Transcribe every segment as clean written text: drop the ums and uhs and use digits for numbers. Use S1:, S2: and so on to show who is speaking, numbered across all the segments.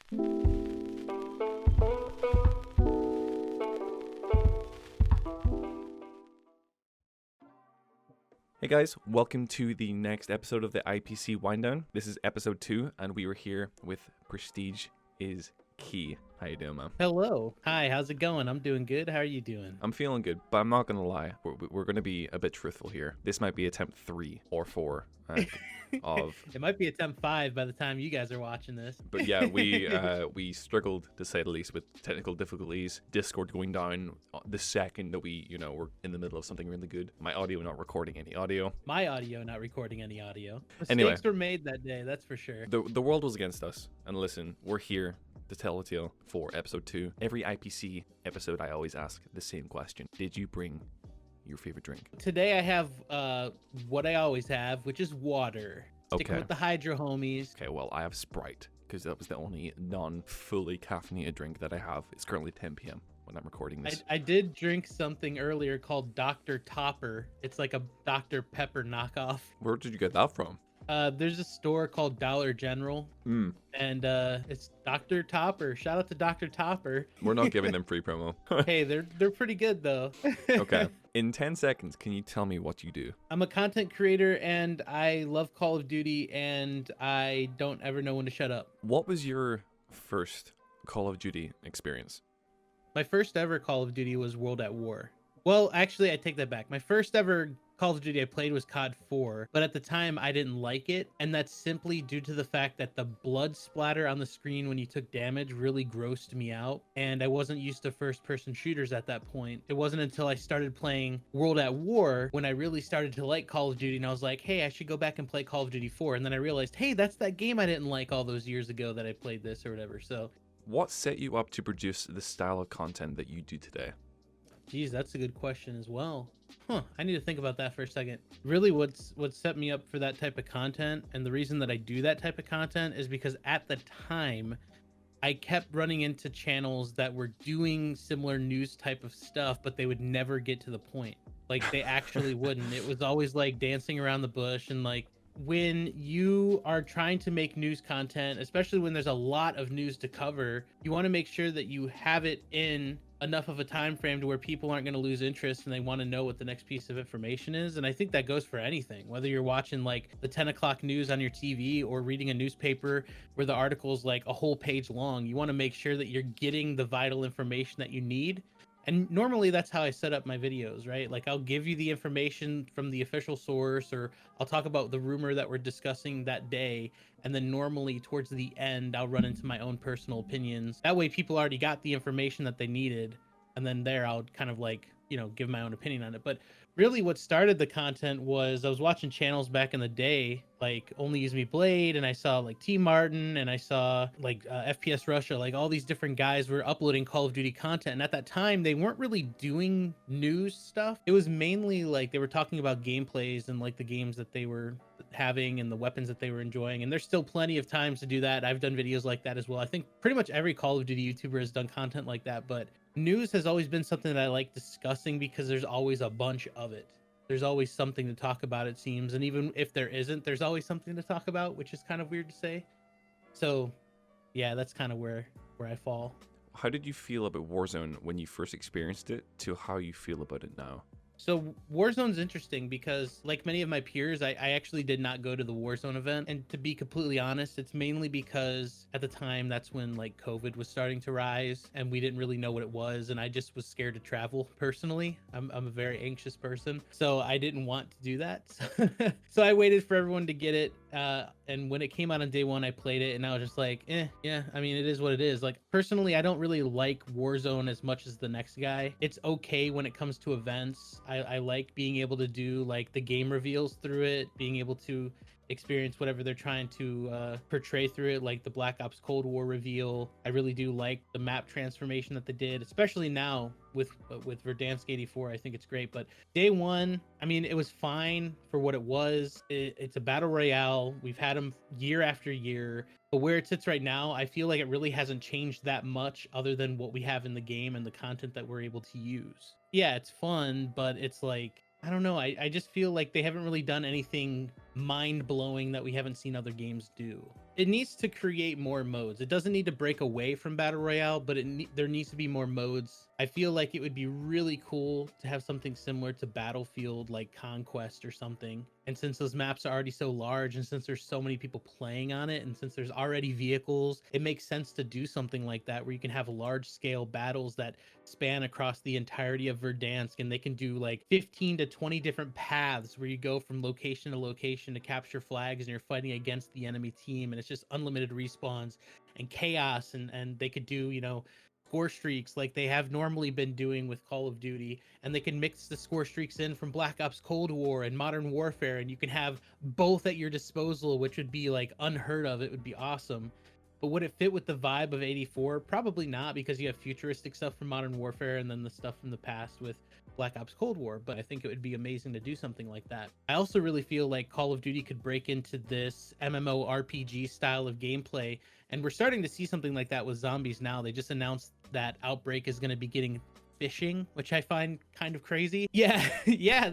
S1: Hey guys, welcome to the next episode of the IPC Wind Down. This is episode 2, and we were here with PrestigeIsKey. How you doing, man?
S2: Hello. Hi, how's it going? I'm doing good. How are you doing?
S1: I'm feeling good, but I'm not gonna lie. We're gonna be a bit truthful here. This might be attempt 3 or 4 of.
S2: It might be attempt 5 by the time you guys are watching this.
S1: But yeah, we struggled, to say the least, with technical difficulties. Discord going down the second that we, were in the middle of something really good. My audio not recording any audio.
S2: My audio not recording any audio. Mistakes
S1: Anyway,
S2: were made that day, that's for sure.
S1: The world was against us. And listen, we're here to tell a tale for episode 2. Every IPC episode, I always ask the same question. Did you bring your favorite drink?
S2: Today I have what I always have, which is water. Sticking
S1: Okay.
S2: with the Hydro homies.
S1: Okay, well, I have Sprite, because that was the only non-fully caffeinated drink that I have. It's currently 10 p.m. when I'm recording this.
S2: I did drink something earlier called Dr. Topper. It's like a Dr. Pepper knockoff.
S1: Where did you get that from?
S2: There's a store called Dollar General, and it's Dr. Topper. Shout out to Dr. Topper.
S1: We're not giving them free promo.
S2: Hey, they're pretty good though.
S1: Okay. In 10 seconds, can you tell me what you do?
S2: I'm a content creator and I love Call of Duty and I don't ever know when to shut up.
S1: What was your first Call of Duty experience?
S2: My first ever Call of Duty was World at War. Well, actually, I take that back. My first ever Call of Duty I played was COD 4, but at the time I didn't like it, and that's simply due to the fact that the blood splatter on the screen when you took damage really grossed me out, and I wasn't used to first-person shooters at that point. It wasn't until I started playing World at War when I really started to like Call of Duty, and I was like, hey, I should go back and play Call of Duty 4, and then I realized, hey, that's that game I didn't like all those years ago that I played this or whatever. So
S1: what set you up to produce the style of content that you do today?
S2: geez, that's a good question as well. I need to think about that for a second. Really, what set me up for that type of content, and the reason that I do that type of content, is because at the time, I kept running into channels that were doing similar news type of stuff, but they would never get to the point. Like, they actually wouldn't. It was always like dancing around the bush, and like, when you are trying to make news content, especially when there's a lot of news to cover, you want to make sure that you have it in enough of a time frame to where people aren't going to lose interest and they want to know what the next piece of information is. And I think that goes for anything, whether you're watching like the 10 o'clock news on your TV or reading a newspaper where the article's like a whole page long. You want to make sure that you're getting the vital information that you need. And normally that's how I set up my videos, right? Like, I'll give you the information from the official source, or I'll talk about the rumor that we're discussing that day. And then normally towards the end, I'll run into my own personal opinions. That way people already got the information that they needed. And then there I'll kind of like, give my own opinion on it. But really what started the content was I was watching channels back in the day, like Only Use Me Blade, and I saw like T Martin, and I saw like FPS Russia, like all these different guys were uploading Call of Duty content. And at that time, they weren't really doing news stuff. It was mainly like they were talking about gameplays and like the games that they were having and the weapons that they were enjoying. And there's still plenty of times to do that. I've done videos like that as well. I think pretty much every Call of Duty YouTuber has done content like that, but news has always been something that I like discussing because there's always a bunch of it. There's always something to talk about, it seems. And even if there isn't, there's always something to talk about, which is kind of weird to say. So yeah, that's kind of where I fall.
S1: How did you feel about Warzone when you first experienced it to how you feel about it now?
S2: So Warzone's interesting because, like many of my peers, I actually did not go to the Warzone event. And to be completely honest, it's mainly because at the time, that's when like COVID was starting to rise and we didn't really know what it was. And I just was scared to travel personally. I'm a very anxious person, so I didn't want to do that. So I waited for everyone to get it. And when it came out on day one, I played it and I was just like, yeah, I mean, it is what it is. Like, personally, I don't really like Warzone as much as the next guy. It's okay when it comes to events. I like being able to do like the game reveals through it, being able to experience whatever they're trying to portray through it, like the Black Ops Cold War reveal. I really do like the map transformation that they did, especially now with Verdansk 84. I think it's great. But day one, I mean, it was fine for what it was. It's a battle royale. We've had them year after year. But where it sits right now, I feel like it really hasn't changed that much other than what we have in the game and the content that we're able to use. Yeah, it's fun, but it's like, I don't know. I just feel like they haven't really done anything mind-blowing that we haven't seen other games do. it needs to create more modes. It doesn't need to break away from battle royale, but there needs to be more modes. I feel like it would be really cool to have something similar to Battlefield, like Conquest or something. And since those maps are already so large, and since there's so many people playing on it, and since there's already vehicles, it makes sense to do something like that where you can have large scale battles that span across the entirety of Verdansk, and they can do like 15 to 20 different paths where you go from location to location to capture flags, and you're fighting against the enemy team, and it's just unlimited respawns and chaos. And they could do, you know, score streaks like they have normally been doing with Call of Duty, and they can mix the score streaks in from Black Ops Cold War and Modern Warfare, and you can have both at your disposal, which would be like unheard of. It would be awesome. But would it fit with the vibe of 84? Probably not, because you have futuristic stuff from Modern Warfare and then the stuff from the past with Black Ops Cold War. But I think it would be amazing to do something like that. I also really feel like Call of Duty could break into this MMORPG style of gameplay, and we're starting to see something like that with zombies now. They just announced that Outbreak is going to be getting fishing, which I find kind of crazy. Yeah, yeah.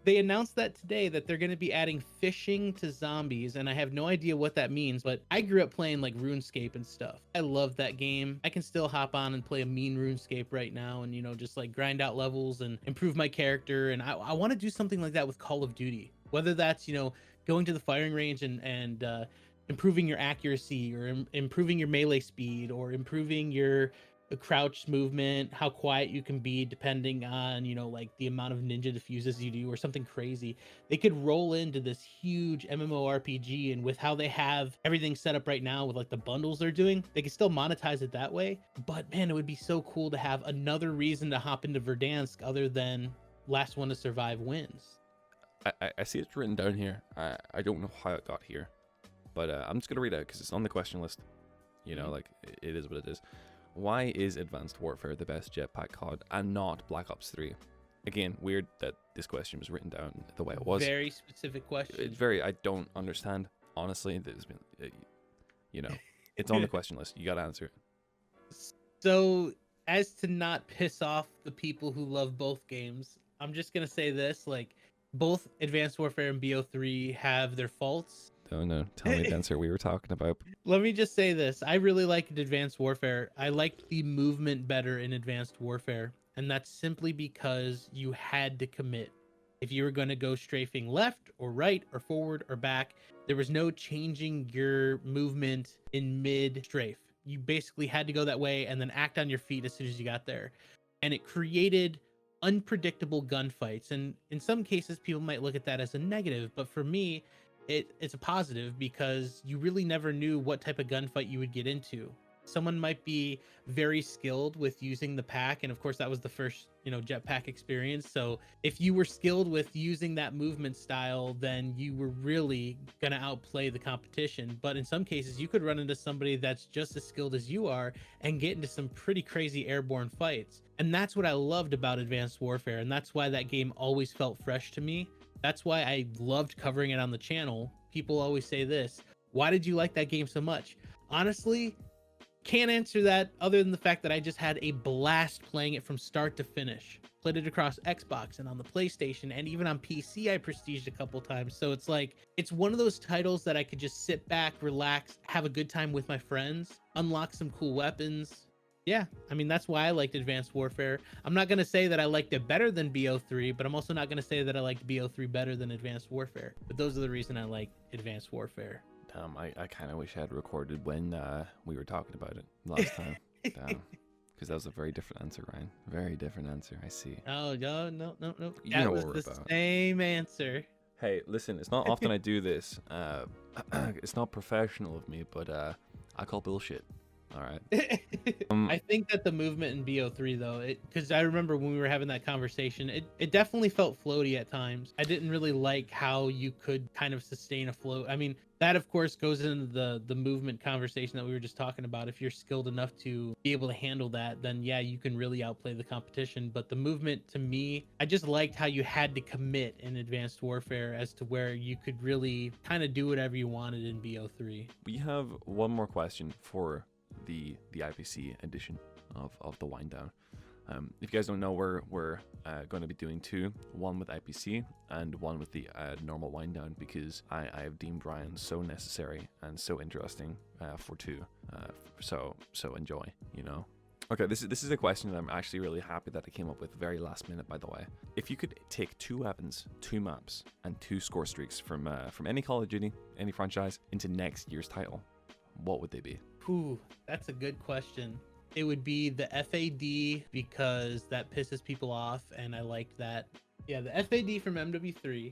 S2: They announced that today, that they're going to be adding fishing to zombies, and I have no idea what that means, but I grew up playing like RuneScape and stuff. I love that game. I can still hop on and play a mean RuneScape right now and, you know, just like grind out levels and improve my character. And I want to do something like that with Call of Duty, whether that's, you know, going to the firing range and improving your accuracy, or improving your melee speed, or improving your crouch movement, how quiet you can be depending on, you know, like the amount of ninja diffuses you do, or something crazy. They could roll into this huge MMORPG, and with how they have everything set up right now with like the bundles they're doing, they could still monetize it that way. But man, it would be so cool to have another reason to hop into Verdansk other than last one to survive wins.
S1: I see it's written down here. I don't know how it got here, but I'm just gonna read it because it's on the question list. You know, like it is what it is. Why is Advanced Warfare the best jetpack COD and not Black Ops 3? Again, weird that this question was written down the way it was.
S2: Very specific question.
S1: It's very, I don't understand. Honestly, there's been, you know, it's on the question list. You got to answer it.
S2: So, as to not piss off the people who love both games, I'm just going to say this, like, both Advanced Warfare and BO3 have their faults.
S1: Oh no, tell me the answer we were talking about.
S2: Let me just say this. I really liked Advanced Warfare. I liked the movement better in Advanced Warfare. And that's simply because you had to commit. If you were going to go strafing left or right or forward or back, there was no changing your movement in mid strafe. You basically had to go that way and then act on your feet as soon as you got there. And it created unpredictable gunfights. And in some cases, people might look at that as a negative. But for me, it's a positive, because you really never knew what type of gunfight you would get into. Someone might be very skilled with using the pack, and of course that was the first, you know, jetpack experience. So if you were skilled with using that movement style, then you were really gonna outplay the competition. But in some cases, you could run into somebody that's just as skilled as you are and get into some pretty crazy airborne fights. And that's what I loved about Advanced Warfare, and that's why that game always felt fresh to me. That's why I loved covering it on the channel. People always say this: why did you like that game so much? Honestly, can't answer that other than the fact that I just had a blast playing it from start to finish. Played it across Xbox and on the PlayStation, and even on PC I prestiged a couple times. So it's like, it's one of those titles that I could just sit back, relax, have a good time with my friends, unlock some cool weapons. Yeah, I mean, that's why I liked Advanced Warfare. I'm not going to say that I liked it better than BO3, but I'm also not going to say that I liked BO3 better than Advanced Warfare. But those are the reason I like Advanced Warfare.
S1: I kind of wish I had recorded when we were talking about it last time. Because that was a very different answer, Ryan. Very different answer, I see.
S2: Oh, no.
S1: You
S2: That
S1: know
S2: was
S1: what we're
S2: the
S1: about.
S2: same answer.
S1: Hey, listen, it's not often I do this. It's not professional of me, but I call bullshit. All right.
S2: I think that the movement in BO3 though, because I remember when we were having that conversation, it definitely felt floaty at times. I didn't really like how you could kind of sustain a float. I mean, that of course goes into the movement conversation that we were just talking about. If you're skilled enough to be able to handle that, then yeah, you can really outplay the competition. But the movement, to me, I just liked how you had to commit in Advanced Warfare, as to where you could really kind of do whatever you wanted in BO3.
S1: We have one more question for the IPC edition of the Wind Down. If you guys don't know, we're going to be doing two, one with IPC and one with the normal wind down, because I have deemed Ryan so necessary and so interesting for two. So enjoy, you know. Okay, this is a question that I'm actually really happy that I came up with very last minute, by the way. If you could take 2 weapons, 2 maps, and 2 score streaks from any Call of Duty, any franchise, into next year's title, what would they be?
S2: Ooh, that's a good question. It would be the FAD, because that pisses people off, and I liked that. Yeah, the FAD from MW3,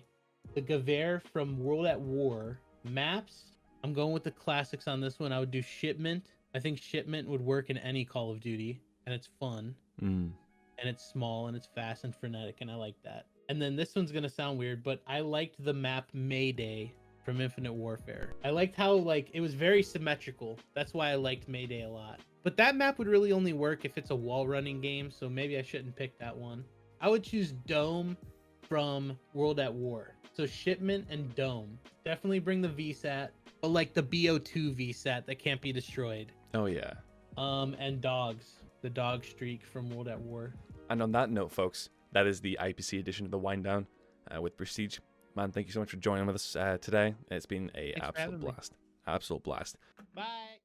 S2: the Gewehr from World at War. Maps, I'm going with the classics on this one. I would do Shipment. I think Shipment would work in any Call of Duty, and it's fun, and it's small, and it's fast and frenetic, and I like that. And then this one's gonna sound weird, but I liked the map Mayday from Infinite Warfare. I liked how, like, it was very symmetrical. That's why I liked Mayday a lot. But that map would really only work if it's a wall running game, so maybe I shouldn't pick that one. I would choose Dome from World at War. So Shipment and Dome. Definitely bring the VSAT, but like the BO2 VSAT that can't be destroyed.
S1: Oh yeah.
S2: And Dogs, the dog streak from World at War.
S1: And on that note, folks, that is the IPC edition of the Wind Down with Prestige. Man, thank you so much for joining with us today. It's been a absolute blast. Absolute blast.
S2: Bye.